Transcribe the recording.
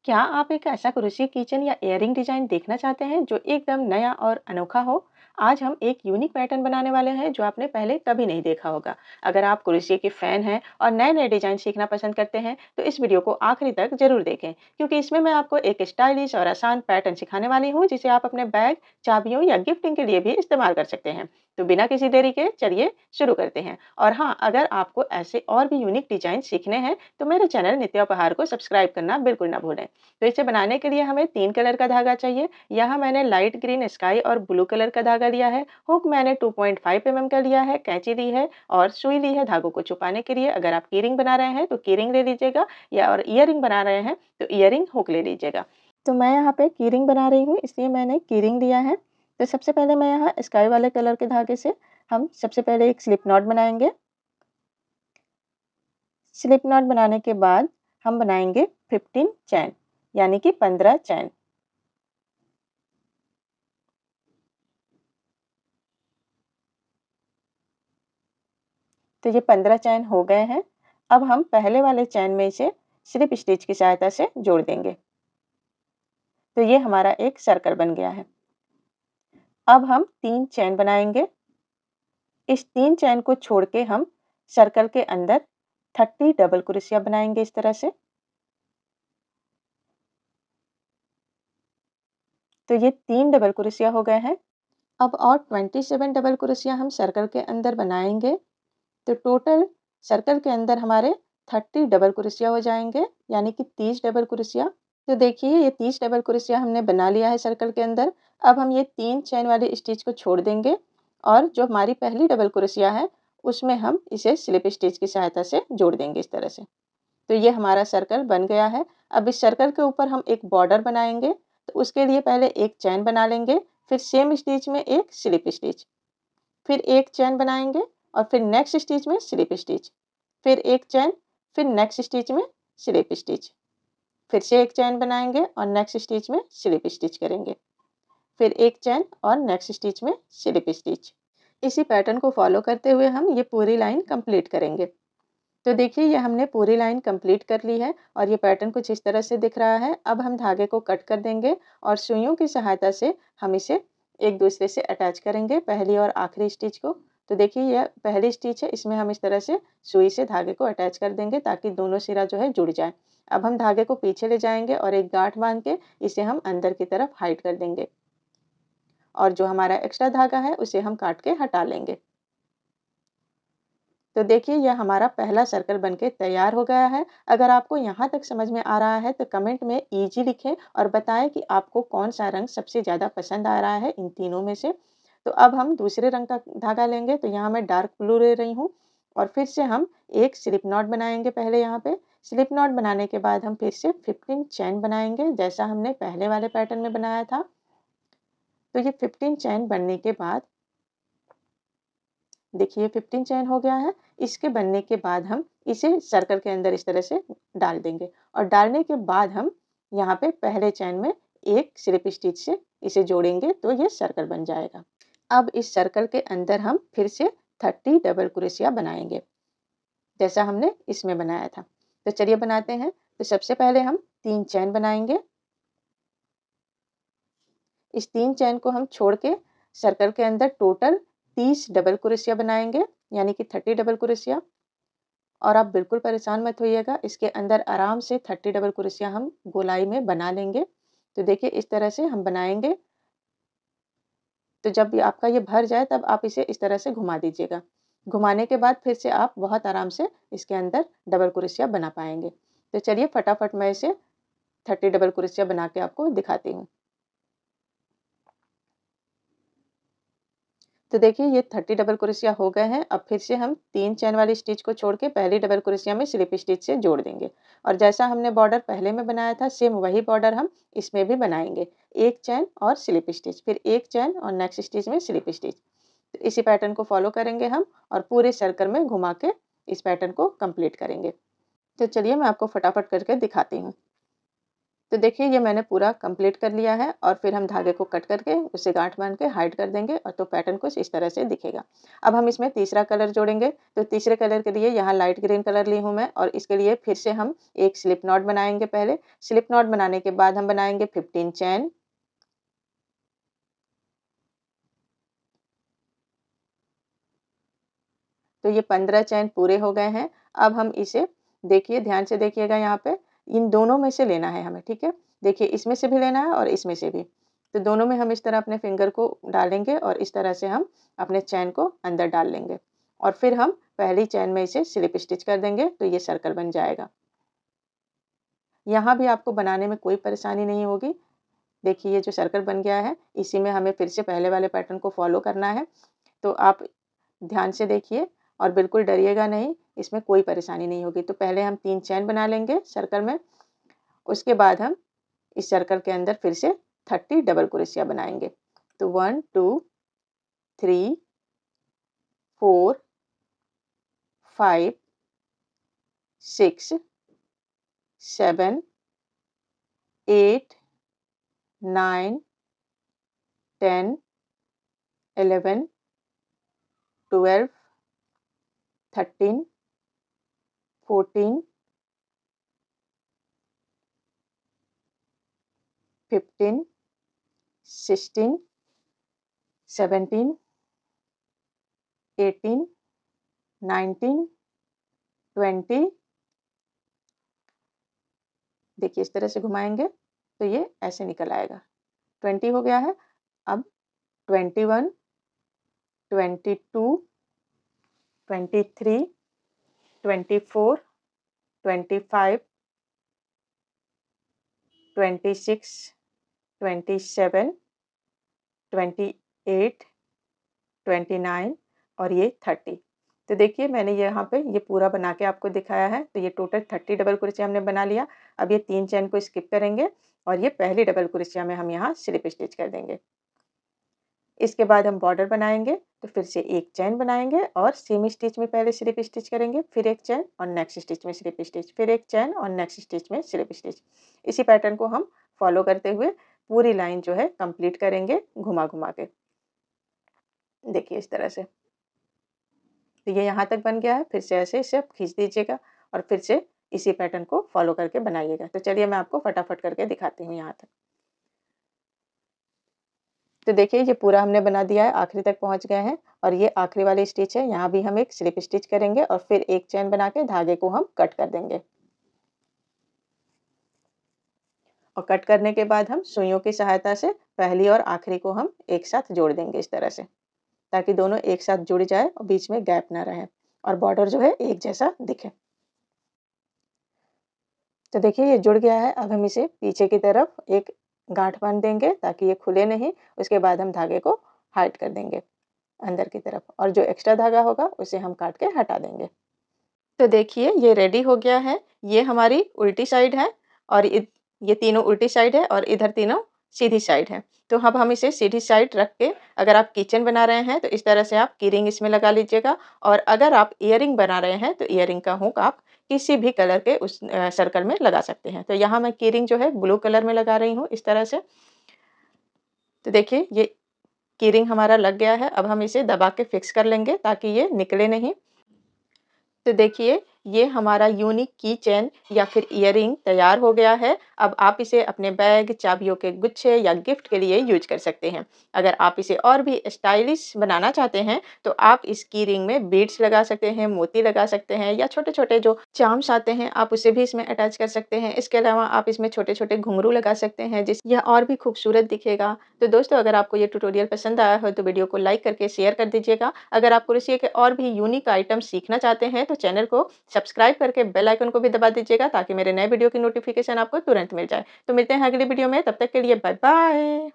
क्या आप एक ऐसा क्रोशिया किचन या इयररिंग डिजाइन देखना चाहते हैं जो एकदम नया और अनोखा हो? आज हम एक यूनिक पैटर्न बनाने वाले हैं जो आपने पहले कभी नहीं देखा होगा। अगर आप क्रोशिया के फैन हैं और नए-नए डिजाइन सीखना पसंद करते हैं, तो इस वीडियो को आखिरी तक जरूर देखें, क्योंकि इसमें मैं आपको एक स्टाइलिश और आसान पैटर्न सिखाने वाली हूँ जिसे आप अपने बैग, चाबियों या गिफ्टिंग के लिए भी इस्तेमाल कर सकते हैं। तो बिना किसी देरी के चलिए शुरू करते हैं। और हाँ, अगर आपको ऐसे और भी यूनिक डिजाइन सीखने हैं, तो मेरे चैनल नित्या उपहार को सब्सक्राइब करना बिल्कुल ना भूलें। तो इसे बनाने के लिए हमें 3 कलर का धागा चाहिए। यहाँ मैंने लाइट ग्रीन, स्काई और ब्लू कलर का धागा लिया है। हुक मैंने 2.5 mm का लिया है, कैंची ली है और सुई ली है धागों को छुपाने के लिए। अगर आप की रिंग बना रहे हैं तो की रिंग ले लीजिएगा, या और ईयररिंग बना रहे हैं तो ईयररिंग हुक ले लीजिएगा। तो मैं यहाँ पे की रिंग बना रही हूँ, इसलिए मैंने की रिंग लिया है। तो सबसे पहले मैं यहाँ स्काई वाले कलर के धागे से हम सबसे पहले एक स्लिप नॉट बनाएंगे। स्लिप नॉट बनाने के बाद हम बनाएंगे 15 चैन, यानी कि 15 चैन। तो ये 15 चैन हो गए हैं। अब हम पहले वाले चैन में इसे स्लिप स्टिच की सहायता से जोड़ देंगे। तो ये हमारा एक सर्कल बन गया है। अब हम 3 चैन बनाएंगे। इस 3 चैन को छोड़ के हम सर्कल के अंदर 30 डबल क्रोशिया बनाएंगे इस तरह से। तो ये 3 डबल क्रोशिया हो गए हैं। अब और 27 डबल क्रोशिया हम सर्कल के अंदर बनाएंगे। तो टोटल सर्कल के अंदर हमारे 30 डबल क्रोशिया हो जाएंगे, यानी कि 30 डबल क्रोशिया। तो देखिए ये 30 डबल क्रोशिया हमने बना लिया है सर्कल के अंदर। अब हम ये 3 चैन वाले स्टिच को छोड़ देंगे और जो हमारी पहली डबल क्रोशिया है उसमें हम इसे स्लिप स्टिच की सहायता से जोड़ देंगे इस तरह से। तो ये हमारा सर्कल बन गया है। अब इस सर्कल के ऊपर हम एक बॉर्डर बनाएंगे। तो उसके लिए पहले एक चैन बना लेंगे, फिर सेम स्टिच में एक स्लिप स्टिच, फिर एक चैन बनाएंगे और फिर नेक्स्ट स्टिच में स्लिप स्टिच, फिर एक चैन, फिर नेक्स्ट स्टिच में स्लिप स्टिच, फिर से एक चैन बनाएंगे और नेक्स्ट स्टिच में स्लिप स्टिच करेंगे, फिर एक चैन और नेक्स्ट स्टिच में स्लिप स्टिच। इसी पैटर्न को फॉलो करते हुए हम ये पूरी लाइन कंप्लीट करेंगे। तो देखिए ये हमने पूरी लाइन कंप्लीट कर ली है और ये पैटर्न कुछ इस तरह से दिख रहा है। अब हम धागे को कट कर देंगे और सुइयों की सहायता से हम इसे एक दूसरे से अटैच करेंगे, पहली और आखिरी स्टिच को। तो देखिए यह पहली स्टिच है, इसमें हम इस तरह से सुई से धागे को अटैच कर देंगे ताकि दोनों सिरा जो है जुड़ जाए। अब हम धागे को पीछे ले जाएंगे और एक गांठ बांध के इसे हम अंदर की तरफ हाइट कर देंगे और जो हमारा एक्स्ट्रा धागा है उसे हम काट के हटा लेंगे। तो देखिए यह हमारा पहला सर्कल बनके तैयार हो गया है। अगर आपको यहाँ तक समझ में आ रहा है तो कमेंट में ईजी लिखें और बताएं कि आपको कौन सा रंग सबसे ज़्यादा पसंद आ रहा है इन तीनों में से। तो अब हम दूसरे रंग का धागा लेंगे। तो यहाँ मैं डार्क ब्लू ले रही हूँ और फिर से हम एक स्लिप नॉट बनाएंगे। पहले यहाँ पे स्लिप नॉट बनाने के बाद हम फिर से 15 चैन बनाएंगे जैसा हमने पहले वाले पैटर्न में बनाया था। तो ये 15 चैन बनने के बाद देखिए 15 चैन हो गया है। इसके बनने के बाद हम इसे सर्कल के अंदर इस तरह से डाल देंगे और डालने के बाद हम यहाँ पे पहले चैन में एक स्लिप स्टिच से इसे जोड़ेंगे तो ये सर्कल बन जाएगा। अब इस सर्कल के अंदर हम फिर से 30 डबल क्रोशिया बनाएंगे जैसा हमने इसमें बनाया था। तो चलिए बनाते हैं। तो सबसे पहले हम 3 चैन बनाएंगे। इस 3 चैन को हम छोड़ के सर्कल के अंदर टोटल 30 डबल क्रोशिया बनाएंगे, यानी कि 30 डबल क्रोशिया। और आप बिल्कुल परेशान मत होइएगा, इसके अंदर आराम से 30 डबल क्रोशिया हम गोलाई में बना लेंगे। तो देखिए इस तरह से हम बनाएंगे। तो जब भी आपका ये भर जाए तब आप इसे इस तरह से घुमा दीजिएगा। घुमाने के बाद फिर से आप बहुत आराम से इसके अंदर डबल क्रोशिया बना पाएंगे। तो चलिए फटाफट मैं इसे 30 डबल क्रोशिया बना के आपको दिखाती हूँ। तो देखिए ये 30 डबल क्रोशिया हो गए हैं। अब फिर से हम 3 चैन वाली स्टिच को छोड़ के पहली डबल क्रोशिया में स्लिप स्टिच से जोड़ देंगे और जैसा हमने बॉर्डर पहले में बनाया था सेम वही बॉर्डर हम इसमें भी बनाएंगे। एक चैन और स्लिप स्टिच, फिर एक चैन और नेक्स्ट स्टिच में स्लिप स्टिच। तो इसी पैटर्न को फॉलो करेंगे हम और पूरे सर्कल में घुमा के इस पैटर्न को कंप्लीट करेंगे। तो चलिए मैं आपको फटाफट करके दिखाती हूँ। तो देखिए ये मैंने पूरा कंप्लीट कर लिया है और फिर हम धागे को कट करके उसे गांठ बांध के हाइड कर देंगे और तो पैटर्न कुछ इस तरह से दिखेगा। अब हम इसमें तीसरा कलर जोड़ेंगे। तो तीसरे कलर के लिए यहाँ लाइट ग्रीन कलर ली हूँ मैं और इसके लिए फिर से हम एक स्लिप नॉट बनाएंगे। पहले स्लिप नॉट बनाने के बाद हम बनाएंगे 15 चैन। तो ये 15 चैन पूरे हो गए हैं। अब हम इसे देखिए, ध्यान से देखिएगा, यहाँ पे इन दोनों में से लेना है हमें, ठीक है। देखिए इसमें से भी लेना है और इसमें से भी। तो दोनों में हम इस तरह अपने फिंगर को डालेंगे और इस तरह से हम अपने चैन को अंदर डाल लेंगे और फिर हम पहली चैन में इसे स्लिप स्टिच कर देंगे तो ये सर्कल बन जाएगा। यहाँ भी आपको बनाने में कोई परेशानी नहीं होगी। देखिए ये जो सर्कल बन गया है, इसी में हमें फिर से पहले वाले पैटर्न को फॉलो करना है। तो आप ध्यान से देखिए और बिल्कुल डरिएगा नहीं, इसमें कोई परेशानी नहीं होगी। तो पहले हम 3 चैन बना लेंगे सर्कल में, उसके बाद हम इस सर्कल के अंदर फिर से 30 डबल क्रोशिया बनाएंगे। तो 1 2 3 4 5 6 7 8 9 10 11 12 13 14 15 16 17 18 19 20। देखिए इस तरह से घुमाएंगे तो ये ऐसे निकल आएगा। 20 हो गया है। अब 21 22 23 24 25 26 27 28 29 और ये 30। तो देखिए मैंने यहाँ पे ये पूरा बना के आपको दिखाया है। तो ये टोटल 30 डबल क्रोशिया हमने बना लिया। अब ये 3 चैन को स्किप करेंगे और ये पहली डबल क्रोशिया में हम यहाँ स्लिप स्टिच कर देंगे। इसके बाद हम बॉर्डर बनाएंगे। तो फिर से एक चैन बनाएंगे और सेम स्टिच में पहले स्लिप स्टिच करेंगे, फिर एक चैन और नेक्स्ट स्टिच में स्लिप स्टिच, फिर एक चैन और नेक्स्ट स्टिच में स्लिप स्टिच। इसी पैटर्न को हम फॉलो करते हुए पूरी लाइन जो है कंप्लीट करेंगे घुमा घुमा के। देखिए इस तरह से। तो ये यहाँ तक बन गया है। फिर से ऐसे इसे आप खींच दीजिएगा और फिर से इसी पैटर्न को फॉलो करके बनाइएगा। तो चलिए मैं आपको फटाफट करके दिखाती हूँ यहाँ तक। तो देखिए ये पूरा हमने बना दिया है, आखिरी तक पहुँच गए हैं और ये आखिरी वाली स्टिच है। यहाँ भी हम एक स्लिप स्टिच करेंगे और फिर एक चैन बना के धागे को हम कट कर देंगे। और कट करने के बाद हम सुइयों की सहायता से पहली और आखिरी को हम एक साथ जोड़ देंगे इस तरह से, ताकि दोनों एक साथ जुड़ जाए और बीच में गैप ना रहे और बॉर्डर जो है एक जैसा दिखे। तो देखिए ये जुड़ गया है। अब हम इसे पीछे की तरफ एक गांठ बांध देंगे ताकि ये खुले नहीं। उसके बाद हम धागे को हाइड कर देंगे अंदर की तरफ और जो एक्स्ट्रा धागा होगा उसे हम काट के हटा देंगे। तो देखिए ये रेडी हो गया है। ये हमारी उल्टी साइड है और ये तीनों उल्टी साइड है और इधर तीनों सीधी साइड है। तो अब हम इसे सीधी साइड रख के, अगर आप किचन बना रहे हैं तो इस तरह से आप कीरिंग इसमें लगा लीजिएगा और अगर आप इयरिंग बना रहे हैं तो इयरिंग का हुक आप किसी भी कलर के उस सर्कल में लगा सकते हैं। तो यहाँ मैं कीरिंग जो है ब्लू कलर में लगा रही हूँ इस तरह से। तो देखिए ये कीरिंग हमारा लग गया है। अब हम इसे दबा के फिक्स कर लेंगे ताकि ये निकले नहीं। तो देखिए ये हमारा यूनिक की चेन या फिर इयरिंग तैयार हो गया है। अब आप इसे अपने बैग, चाबियों के गुच्छे या गिफ्ट के लिए यूज कर सकते हैं। अगर आप इसे और भी स्टाइलिश बनाना चाहते हैं तो आप इस की रिंग में बीड्स लगा सकते हैं, मोती लगा सकते हैं या छोटे-छोटे जो चार्म्स आते हैं आप उसे भी इसमें अटैच कर सकते हैं। इसके अलावा आप इसमें छोटे-छोटे घुंघरू लगा सकते हैं जिस यह और भी खूबसूरत दिखेगा। तो दोस्तों अगर आपको ये ट्यूटोरियल पसंद आया हो तो वीडियो को लाइक करके शेयर कर दीजिएगा। अगर आप क्रोशिया के और भी यूनिक आइटम सीखना चाहते हैं तो चैनल को सब्सक्राइब करके बेल आइकन को भी दबा दीजिएगा ताकि मेरे नए वीडियो की नोटिफिकेशन आपको तुरंत मिल जाए। तो मिलते हैं अगली वीडियो में, तब तक के लिए बाय बाय।